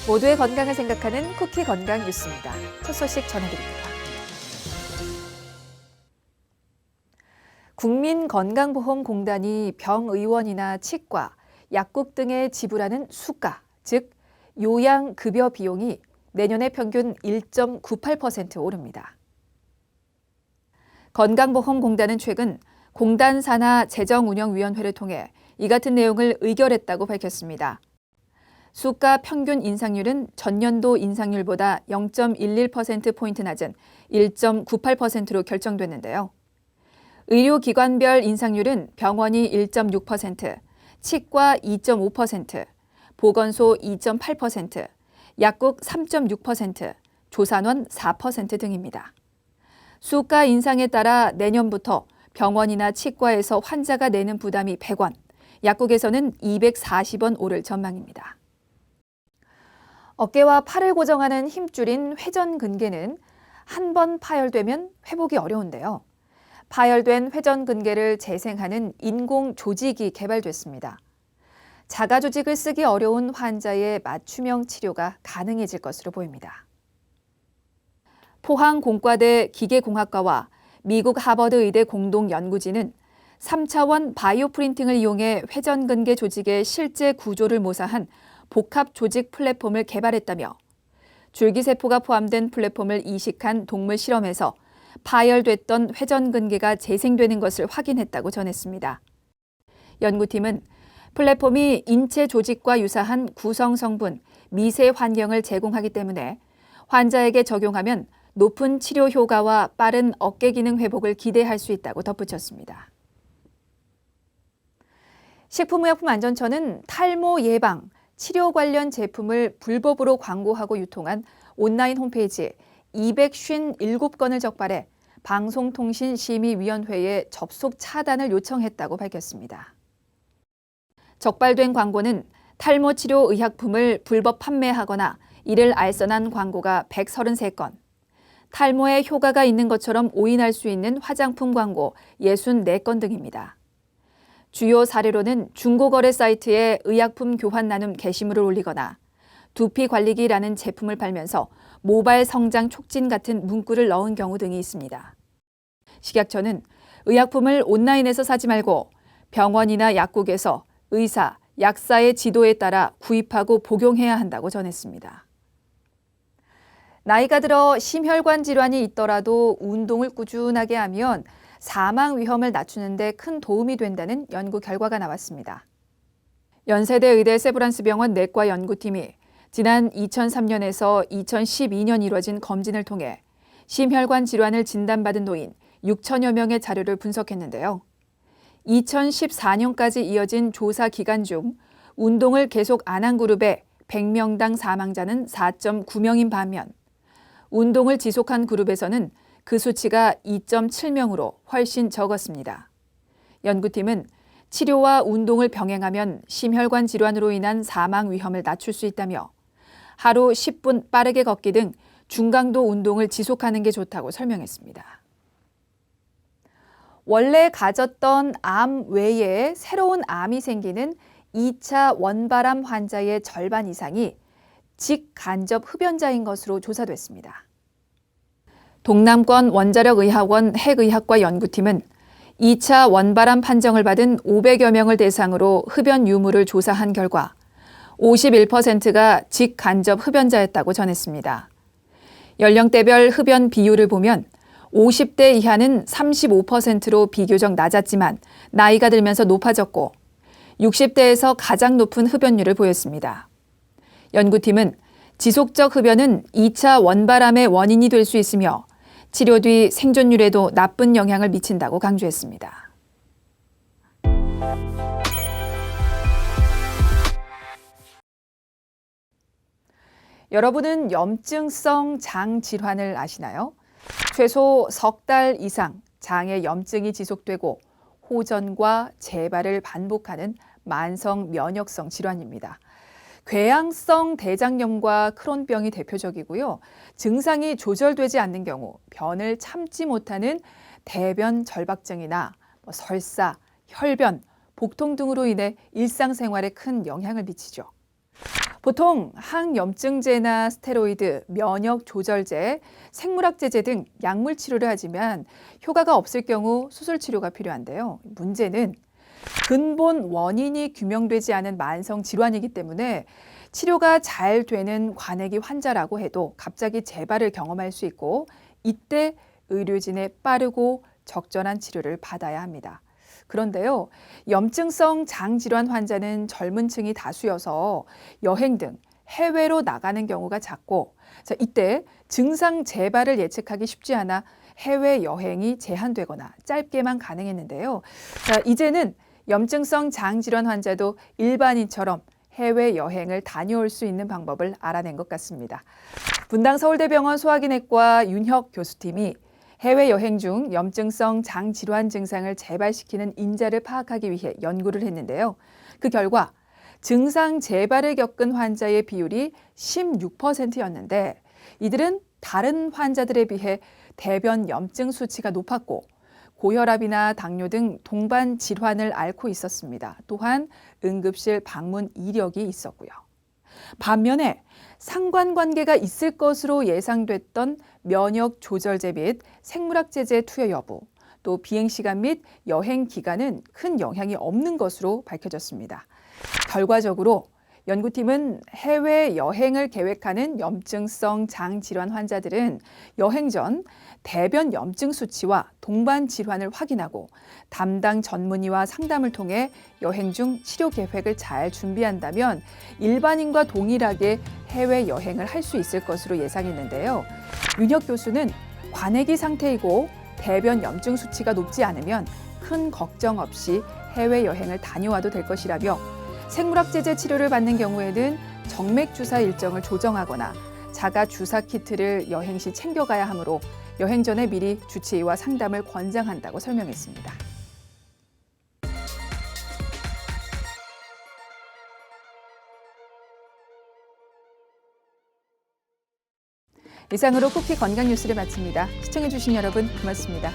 모두의 건강을 생각하는 쿠키 건강 뉴스입니다. 첫 소식 전해드립니다. 국민건강보험공단이 병의원이나 치과, 약국 등에 지불하는 수가, 즉 요양급여 비용이 내년에 평균 1.98% 오릅니다. 건강보험공단은 최근 공단 산하 재정운영위원회를 통해 이 같은 내용을 의결했다고 밝혔습니다. 수가 평균 인상률은 전년도 인상률보다 0.11%포인트 낮은 1.98%로 결정됐는데요. 의료기관별 인상률은 병원이 1.6%, 치과 2.5%, 보건소 2.8%, 약국 3.6%, 조산원 4% 등입니다. 수가 인상에 따라 내년부터 병원이나 치과에서 환자가 내는 부담이 100원, 약국에서는 240원 오를 전망입니다. 어깨와 팔을 고정하는 힘줄인 회전근개는 한 번 파열되면 회복이 어려운데요. 파열된 회전근개를 재생하는 인공 조직이 개발됐습니다. 자가 조직을 쓰기 어려운 환자의 맞춤형 치료가 가능해질 것으로 보입니다. 포항 공과대 기계공학과와 미국 하버드 의대 공동 연구진은 3차원 바이오 프린팅을 이용해 회전근개 조직의 실제 구조를 모사한 복합 조직 플랫폼을 개발했다며 줄기세포가 포함된 플랫폼을 이식한 동물 실험에서 파열됐던 회전근개가 재생되는 것을 확인했다고 전했습니다. 연구팀은 플랫폼이 인체 조직과 유사한 구성 성분, 미세 환경을 제공하기 때문에 환자에게 적용하면 높은 치료 효과와 빠른 어깨 기능 회복을 기대할 수 있다고 덧붙였습니다. 식품의약품안전처는 탈모 예방, 치료 관련 제품을 불법으로 광고하고 유통한 온라인 홈페이지 257건을 적발해 방송통신심의위원회에 접속 차단을 요청했다고 밝혔습니다. 적발된 광고는 탈모 치료 의약품을 불법 판매하거나 이를 알선한 광고가 133건, 탈모에 효과가 있는 것처럼 오인할 수 있는 화장품 광고 64건 등입니다. 주요 사례로는 중고거래 사이트에 의약품 교환 나눔 게시물을 올리거나 두피관리기라는 제품을 팔면서 모발 성장 촉진 같은 문구를 넣은 경우 등이 있습니다. 식약처는 의약품을 온라인에서 사지 말고 병원이나 약국에서 의사, 약사의 지도에 따라 구입하고 복용해야 한다고 전했습니다. 나이가 들어 심혈관 질환이 있더라도 운동을 꾸준하게 하면 사망 위험을 낮추는 데 큰 도움이 된다는 연구 결과가 나왔습니다. 연세대 의대 세브란스 병원 내과 연구팀이 지난 2003년에서 2012년 이뤄진 검진을 통해 심혈관 질환을 진단받은 노인 6천여 명의 자료를 분석했는데요. 2014년까지 이어진 조사 기간 중 운동을 계속 안 한 그룹의 100명당 사망자는 4.9명인 반면 운동을 지속한 그룹에서는 그 수치가 2.7명으로 훨씬 적었습니다. 연구팀은 치료와 운동을 병행하면 심혈관 질환으로 인한 사망 위험을 낮출 수 있다며 하루 10분 빠르게 걷기 등 중강도 운동을 지속하는 게 좋다고 설명했습니다. 원래 가졌던 암 외에 새로운 암이 생기는 2차 원바람 환자의 절반 이상이 직간접 흡연자인 것으로 조사됐습니다. 동남권 원자력의학원 핵의학과 연구팀은 2차 원바람 판정을 받은 500여 명을 대상으로 흡연 유무를 조사한 결과 51%가 직간접 흡연자였다고 전했습니다. 연령대별 흡연 비율을 보면 50대 이하는 35%로 비교적 낮았지만 나이가 들면서 높아졌고 60대에서 가장 높은 흡연율을 보였습니다. 연구팀은 지속적 흡연은 2차 원바람의 원인이 될 수 있으며 치료 뒤 생존율에도 나쁜 영향을 미친다고 강조했습니다. 여러분은 염증성 장 질환을 아시나요? 최소 석 달 이상 장에 염증이 지속되고 호전과 재발을 반복하는 만성 면역성 질환입니다. 궤양성 대장염과 크론병이 대표적이고요. 증상이 조절되지 않는 경우 변을 참지 못하는 대변 결박증이나 설사, 혈변, 복통 등으로 인해 일상생활에 큰 영향을 미치죠. 보통 항염증제나 스테로이드, 면역 조절제, 생물학제제 등 약물 치료를 하지만 효과가 없을 경우 수술 치료가 필요한데요. 문제는 근본 원인이 규명되지 않은 만성 질환이기 때문에 치료가 잘 되는 관액기 환자라고 해도 갑자기 재발을 경험할 수 있고 이때 의료진의 빠르고 적절한 치료를 받아야 합니다. 그런데요, 염증성 장질환 환자는 젊은 층이 다수여서 여행 등 해외로 나가는 경우가 잦고, 이때 증상 재발을 예측하기 쉽지 않아 해외 여행이 제한되거나 짧게만 가능했는데요. 이제는 염증성 장질환 환자도 일반인처럼 해외 여행을 다녀올 수 있는 방법을 알아낸 것 같습니다. 분당 서울대병원 소화기내과 윤혁 교수팀이 해외여행 중 염증성 장질환 증상을 재발시키는 인자를 파악하기 위해 연구를 했는데요. 그 결과 증상 재발을 겪은 환자의 비율이 16%였는데 이들은 다른 환자들에 비해 대변 염증 수치가 높았고 고혈압이나 당뇨 등 동반 질환을 앓고 있었습니다. 또한 응급실 방문 이력이 있었고요. 반면에 상관관계가 있을 것으로 예상됐던 면역 조절제 및 생물학제제 투여 여부, 또 비행시간 및 여행 기간은 큰 영향이 없는 것으로 밝혀졌습니다. 결과적으로 연구팀은 해외 여행을 계획하는 염증성 장질환 환자들은 여행 전 대변 염증 수치와 동반 질환을 확인하고 담당 전문의와 상담을 통해 여행 중 치료 계획을 잘 준비한다면 일반인과 동일하게 해외 여행을 할 수 있을 것으로 예상했는데요. 윤혁 교수는 관액기 상태이고 대변 염증 수치가 높지 않으면 큰 걱정 없이 해외 여행을 다녀와도 될 것이라며 생물학제제 치료를 받는 경우에는 정맥 주사 일정을 조정하거나 자가 주사 키트를 여행 시 챙겨가야 하므로 여행 전에 미리 주치의와 상담을 권장한다고 설명했습니다. 이상으로 쿠키 건강 뉴스를 마칩니다. 시청해주신 여러분 고맙습니다.